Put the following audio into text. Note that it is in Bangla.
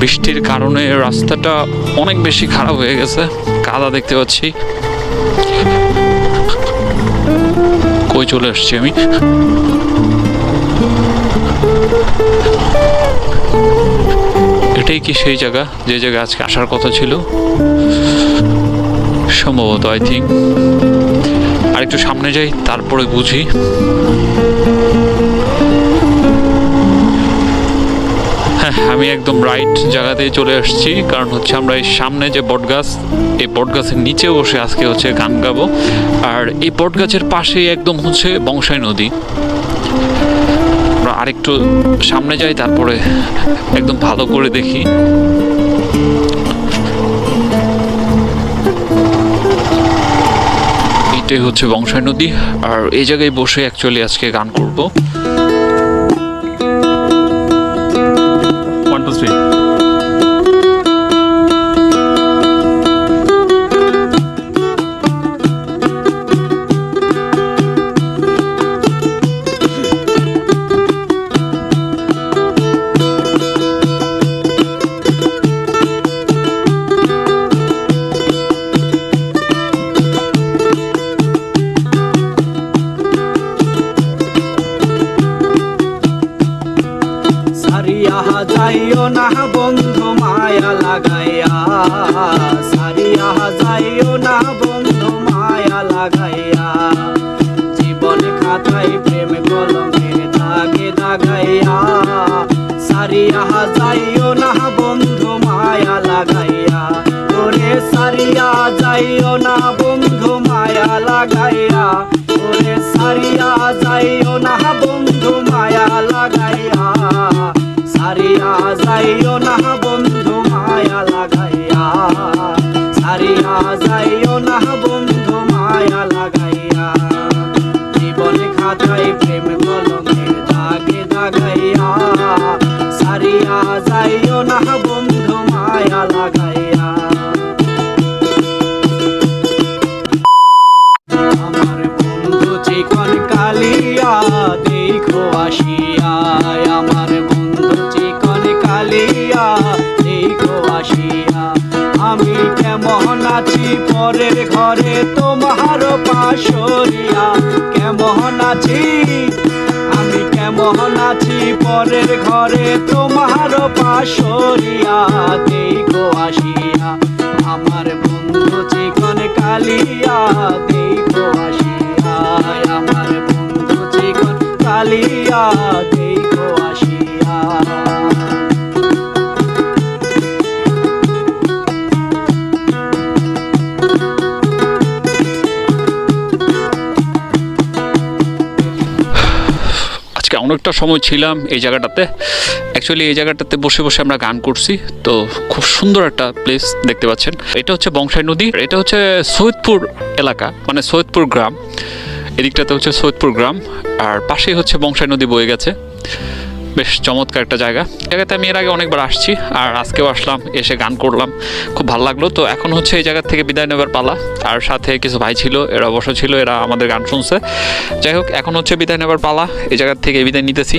বৃষ্টির কারণে রাস্তাটা অনেক বেশি খারাপ হয়ে গেছে, কাদা দেখতে পাচ্ছি। কই চলে আসছি আমি? এটাই কি সেই জায়গা যে জায়গায় আজকে আসার কথা ছিল সম্ভবত, আই থিঙ্ক। আর একটু সামনে যাই, তারপরে বুঝি। হ্যাঁ, আমি একদম রাইট জায়গাতেই চলে আসছি, কারণ হচ্ছে আমরা এই সামনে যে বটগাছ, এই বটগাছের নিচে বসে আজকে হচ্ছে গান গাবো। আর এই বটগাছের পাশেই একদম হচ্ছে বংশাই নদী। আমরা আরেকটু সামনে যাই, তারপরে একদম ভালো করে দেখি। এইটাই হচ্ছে বংশাই নদী, আর এই জায়গায় বসে অ্যাকচুয়ালি আজকে গান করব। 1 2 3। যাইও না বন্ধু মায়া লাগাইয়া, সারিয়া যাইও না বন্ধু মায়া লাগাইয়া, জীবন খাতায় প্রেম কলমের দাগে দাগাইয়া, সারিয়া যাইও না বন্ধু মায়া লাগাইয়া, ওরে সারিয়া যাইও না বন্ধু মায়া লাগাইয়া, ওরে সারিয়া যাইও না বন্ধু মায়া লাগাইয়া, সারিয়া যাইও না বন্ধু মায়া লাগাইয়া, সারিয়া যাইও না বন্ধু মায়া লাগাইয়া, জীবন খাতায় প্রেম কলমের দাগে দাগাইয়া, সারিয়া যাইও না বন্ধু মায়া লাগাইয়া। আমার বন্ধু চিকন কালিয়া দেখো আসিয়া, আমার বন্ধু চিকন কালিয়া দেখো আসিয়া, আমি কেমন আছি পরের ঘরে তোমার পাশরিয়া, কেমন আছি আমি কেমন আছি পরের ঘরে তোমার পাশরিয়া, দেখো আসিয়া, আমার বন্ধু চিকন কালিয়া দেখো আসিয়া, আমার বন্ধু চিকন কালিয়া দেখো আসিয়া। আজকে অনেকটা সময় ছিলাম এই জায়গাটাতে। অ্যাকচুয়ালি এই জায়গাটাতে বসে বসে আমরা গান করছি, তো খুব সুন্দর একটা প্লেস দেখতে পাচ্ছেন। এটা হচ্ছে বংশাই নদী, এটা হচ্ছে সৈয়দপুর এলাকা, মানে সৈয়দপুর গ্রাম। এদিকটাতে হচ্ছে সৈয়দপুর গ্রাম, আর পাশেই হচ্ছে বংশাই নদী বয়ে গেছে। বেশ চমৎকার একটা জায়গা। জায়গাতে আমি এর আগে অনেকবার আসছি, আর আজকেও আসলাম, এসে গান করলাম, খুব ভালো লাগলো। তো এখন হচ্ছে এই জায়গা থেকে বিদায় নেবার পালা। আর সাথে কিছু ভাই ছিল, এরা অবশ্য ছিল, এরা আমাদের গান শুনছে। যাই হোক, এখন হচ্ছে বিদায় নেবার পালা, এই জায়গা থেকে বিদায় নিতেছি।